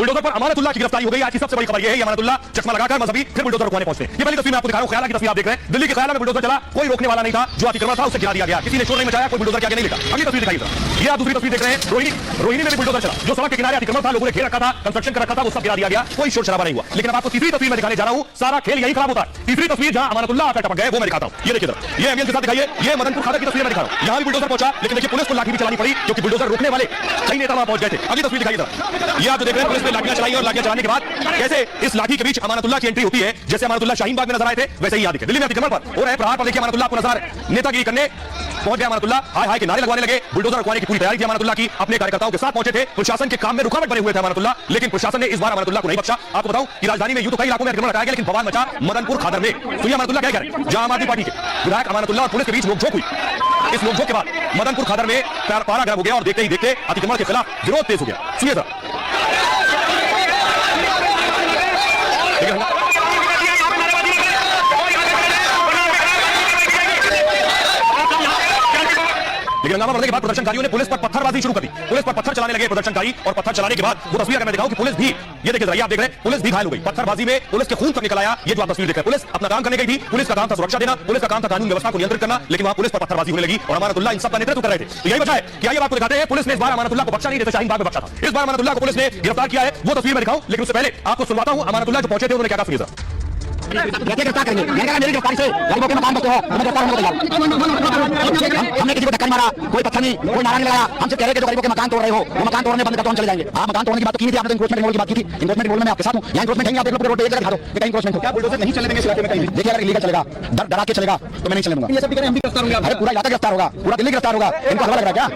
Bulldozer पर अमानतुल्लाह की गिरफ्तारी हो गई। आज की सबसे बड़ी खबर यह है, अमानतुल्लाह चश्मा लगाकर मजहबी फिर बुलडोजर रुकवाने पहुंचे। ये पहली तस्वीर मैं आपको दिखा रहा हूं, ख्याला की तस्वीर आप देख रहे हैं। दिल्ली के ख्याला में बुलडोजर चला, कोई रोकने वाला नहीं था, जो अतिक्रमण था उसे गिरा दिया गया, किसी ने शोर नहीं मचाया, कोई बुलडोजर के आगे नहीं लिखा। अगली तस्वीर दिखाइए। ये आप दूसरी तस्वीर देख रहे हैं, रोहिणी में भी बुलडोजर चला, जो सड़क के किनारे अतिक्रमण था, लोगों ने घेर रखा था, कंस्ट्रक्शन कर रखा था, वो सब गिरा दिया गया, कोई शोर शराबा नहीं हुआ। लेकिन अब आपको तीसरी तस्वीर में दिखाने जा रहा हूं, सारा खेल यही खराब होता है। तीसरी तस्वीर जहां अमानतुल्लाह आकर टपक गए, वो मैं दिखाता हूं। ये देखिए जरा, ये एमएल के साथ दिखाइए, ये मदनपुर खादर की तस्वीर में दिखा रहा हूं। यहां भी बुलडोजर पहुंचा, लेकिन देखिए पुलिस को लाठी भी चलानी पड़ी, क्योंकि बुलडोजर रोकने वाले कई नेता वहां पहुंच गए थे। अगली तस्वीर दिखाइए जरा, ये आप जो देख रहे हैं, पुलिस ने लाठियां चलाई और लाठियां चलाने के बाद कैसे इस लाठी के बीच अमानतुल्लाह की एंट्री होती है। जैसे अमानतुल्लाह शाहीन बाग में नजर आए थे, वैसे ही यहां दिखे। दिल्ली में अतिक्रमण पर हो रहे प्रहार पर देखिए अमानतुल्लाह को नजर नेतागिरी करने पहुंच गया अमानतुल्लाह, हाय हाय के नारे लगवाने लगे। बुलडोजर रुकवाने की पूरी तैयारी थी अमानतुल्लाह की, अपने कार्यकर्ताओं के साथ पहुंचे थे। प्रशासन के काम में रुकावट बने हुए थे अमानतुल्लाह, लेकिन प्रशासन ने इस बार अमानतुल्लाह को नहीं बख्शा। आपको बताऊं कि राजधानी में यूं तो कई इलाकों में अतिक्रमण हटाया गया, लेकिन बवाल मचा मदनपुर खादर में। तो ये अमानतुल्लाह क्या कह रहे हैं, जहां आम आदमी पार्टी के विधायक अमानतुल्लाह और पुलिस के बीच नोकझोंक हुई। इस नोकझोंक के बाद मदनपुर खादर में पारा गर्म हो गया और देखते ही देखते अतिक्रमण के खिलाफ विरोध तेज हो गया। सुनिए जरा, लेकिन हंगामा बढ़ने के बाद प्रदर्शनकारियों ने पुलिस पर पत्थरबाजी शुरू कर दी। पुलिस पर पत्थर चलाने लगे प्रदर्शनकारी, और पत्थर चलाने के बाद वो तस्वीर अगर मैं दिखाऊं कि पुलिस भी, ये देखिए जरा, आप देख रहे हैं, पुलिस भी घायल हो गई। पत्थरबाजी में पुलिस के खून तक निकल आया। ये जो आप तस्वीर देख रहे हैं, पुलिस अपना काम करने गई थी, पुलिस का काम था सुरक्षा देना, पुलिस का काम था कानून व्यवस्था को नियंत्रित करना, लेकिन वहां पुलिस पर पत्थरबाजी होने लगी और अमानतुल्लाह इन सब का नेतृत्व कर रहे थे। तो यही वजह है कि आइए आपको दिखाते हैं, पुलिस ने इस बार अमानतुल्लाह को बख्शा नहीं, जैसे शाहीन बाग में बख्शा था। इस बार अमानतुल्लाह को पुलिस ने गिरफ्तार किया है, वो तस्वीर में दिखाऊं, लेकिन उससे पहले आपको सुनवाता हूं अमानतुल्लाह जो पहुंचे थे उन्होंने क्या कहा। सुनिए जरा, गिरफ्तार करेंगे, मेरी गिरफ्तारी से गरीबों के मकान बचते हो, मैं गिरफ्तार होने को तैयार। हमने किसी को धक्का नहीं मारा, कोई पत्थर नहीं, कोई नारा नहीं लगाया। हम सिर्फ कह रहे हैं कि जो गरीबों के मकान तोड़ रहे हो, वो मकान तोड़ने बंद कर दो, हम चले जाएंगे। आप मकान तोड़ने की बात की थी, आपने इंक्रोचमेंट रिमूवल की बात की थी। इंक्रोचमेंट रिमूवल में आपके साथ हूं, यहाँ इंक्रोचमेंट है, आप देख लो रोड पे एक जगह दिखा दो, ये कहीं इंक्रोचमेंट हो। क्या बुलडोजर नहीं चलने देंगे इस इलाके में कहीं? देखिए अगर इलीगल चलेगा, डरा के चलेगा तो मैं नहीं चलने दूंगा। ये सब भी करें, हम भी गिरफ्तार होंगे। अरे पूरा इलाका गिरफ्तार होगा, पूरा दिल्ली गिरफ्तार होगा, इनको हवा लग रहा है क्या?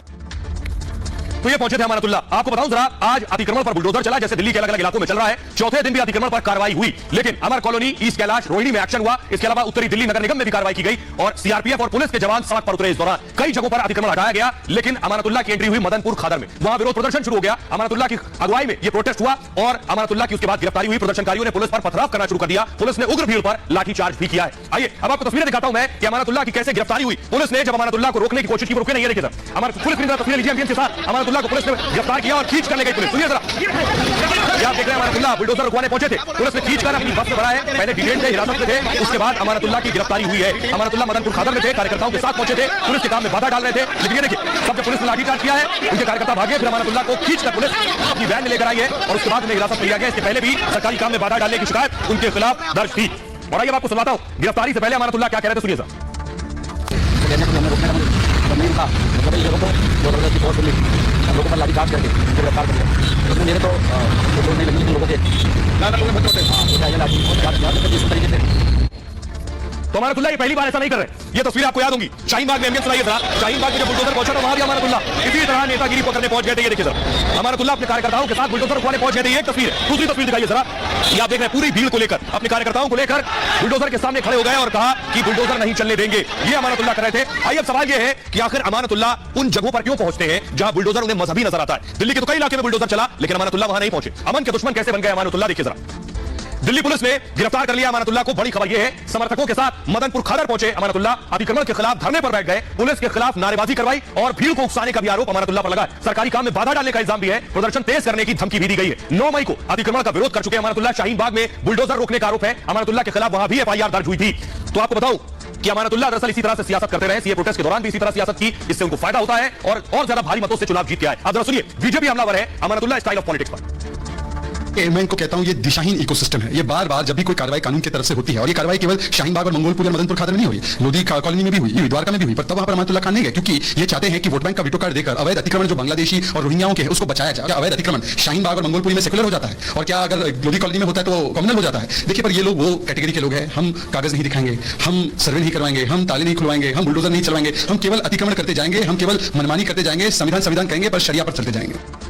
तो ये पहुंचे थे अमानतुल्लाह। आपको बताऊं जरा, आज अतिक्रमण पर बुलडोजर चला, जैसे दिल्ली के अलग अलग इलाकों में चल रहा है। चौथे दिन भी अतिक्रमण पर कार्रवाई हुई, लेकिन अमर कॉलोनी, ईस्ट कैलाश, रोहिणी में एक्शन हुआ। इसके अलावा उत्तरी दिल्ली नगर निगम में भी कार्रवाई की गई और सीआरपीएफ और पुलिस के जवान सड़क पर उतरे। इस दौरान कई जगहों पर अतिक्रमण हटाया गया, लेकिन अमानतुल्लाह की एंट्री हुई मदनपुर खादर में। वहां विरोध प्रदर्शन शुरू हो गया। अमानतुल्लाह की अगुवाई में यह प्रोटेस्ट हुआ और अमानतुल्लाह की उसके बाद गिरफ्तारी हुई। प्रदर्शनकारियों ने पुलिस पर पथराव करना शुरू कर दिया। पुलिस ने उग्र भीड़ पर लाठीचार्ज भी किया है। आइए अब आपको तस्वीरें दिखाता हूं मैं कि अमानतुल्लाह की कैसे गिरफ्तारी हुई। पुलिस ने जब अमानतुल्लाह को रोकने की कोशिश की, वो रुके नहीं। देखिए सर, हमारे पुलिस की तस्वीरें लीजिए के साथ। अमानतुल्लाह को पुलिस ने गिरफ्तार किया और खींच कर ले गई पुलिस। सुनिए जरा, ये आप देख रहे हैं अमानतुल्लाह बुलडोजर रुकवाने पहुंचे थे, पुलिस ने खींच कर अपनी बस में बढ़ाया। पहले डिटेन थे, हिरासत में थे, उसके बाद अमानतुल्लाह की गिरफ्तारी हुई है। अमानतुल्लाह मदनपुर खादर में थे, कार्यकर्ताओं के साथ पहुंचे थे, पुलिस के काम में बाधा डाल रहे थे। लेकिन ये देखिए, सब जब पुलिस ने लाठीचार्ज किया है, उनके कार्यकर्ता भागे, फिर अमानतुल्लाह को खींचकर पुलिस अपनी वैन में लेकर आई है और उसके बाद उन्हें हिरासत में लिया गया। इसके पहले भी सरकारी काम में बाधा डालने की शिकायत उनके खिलाफ दर्ज थी। और आइए आपको सुनाता हूं गिरफ्तारी से पहले अमानतुल्लाह क्या कह रहे थे, सुनिए सर। लोगों पर लाठीचार्ज करके गिरफ्तार कर दिया। उसमें मेरे तो नहीं लगी लोगों के इस तरीके से। तो अमानतुल्लाह ये पहली बार ऐसा नहीं कर रहे। ये तस्वीर आपको याद होंगी, शाहीन बाग में एमएल सुनाइए था। शाहीन बाग में जब बुलडोजर पहुंचा था, वहां भी अमानतुल्लाह इसी तरह नेतागिरी पकड़ने पहुंच गए थे। ये देखिए सर, अमानतुल्लाह अपने कार्यकर्ताओं के साथ बुलडोजर रुकवाने पहुंच गए थे। एक तस्वीर, दूसरी तस्वीर दिखाइए जरा, ये आप देख रहे हैं, पूरी भीड़ को लेकर, अपने कार्यकर्ताओं को लेकर बुलडोजर के सामने खड़े हो गए और कहा कि बुलडोजर नहीं चलने देंगे। ये अमानतुल्लाह कर रहे थे। आइए अब सवाल ये है कि आखिर अमानतुल्लाह उन जगहों पर क्यों पहुंचते हैं जहां बुलडोजर उन्हें मजहबी नजर आता है। दिल्ली के तो कई इलाके में बुलडोजर चला, लेकिन अमानतुल्लाह वहां नहीं पहुंचे। अमन के दुश्मन कैसे बन गए अमानतुल्लाह, देखिए जरा। दिल्ली पुलिस ने गिरफ्तार कर लिया अमानतुल्लाह को। बड़ी खबर यह है, समर्थकों के साथ मदनपुर खादर पहुंचे अमानतुल्लाह, अतिक्रमण के खिलाफ धरने पर बैठ गए, पुलिस के खिलाफ नारेबाजी करवाई और भीड़ को उकसाने का भी आरोप अमानतुल्लाह पर लगा। सरकारी काम में बाधा डालने का इल्जाम भी है, प्रदर्शन तेज करने की धमकी भी दी गई है। 9 मई को अतिक्रमण का विरोध कर चुके अमानतुल्लाह। शाहीन बाग में बुलडोजर रोकने का आरोप है, अमानतुल्लाह के खिलाफ वहां भी एफआईआर दर्ज हुई थी। तो आपको बताऊं कि अमानतुल्लाह दरअसल इसी तरह से सियासत करते रहे। सीए प्रोटेस्ट के दौरान भी इसी तरह सियासत की, इससे उनको फायदा होता है और ज्यादा भारी मतों से चुनाव जीत के आए। अब जरा सुनिए, बीजेपी हमलावर है अमानतुल्लाह स्टाइल ऑफ पॉलिटिक्स पर। मैं इनको कहता हूं ये दिशाहीन इकोसिस्टम है। ये बार बार जब भी कोई कार्रवाई कानून की तरफ से होती है, और ये कार्रवाई केवल शाहीन बाग और मंगोलपुर और मदनपुर खादर में नहीं हुई, लोधी कॉलोनी में भी हुई, द्वारका में भी हुई, पर तब वहां पर अमानतुल्लाह खान नहीं गए, क्योंकि ये चाहते हैं कि वोट बैंक का वीटो कार्ड देकर अवैध अतिक्रमण जो बांग्लादेशी और रोहिंग्याओं के है उसको बचाया जाए। अवैध अतिक्रमण शाहीन बाग और मंगोलपुरी में सेकुलर हो जाता है, और क्या अगर लोधी कॉलोनी में होता है तो कम्युनल हो जाता है। देखिए, पर ये लोग वो कैटेगरी के लोग हैं, हम कागज नहीं दिखाएंगे, हम सर्वे नहीं करवाएंगे, हम ताले नहीं खुलवाएंगे, हम बुलडोजर नहीं चलवाएंगे, हम केवल अतिक्रमण करते जाएंगे, हम केवल मनमानी करते जाएंगे, संविधान कहेंगे पर शरिया पर चलते जाएंगे।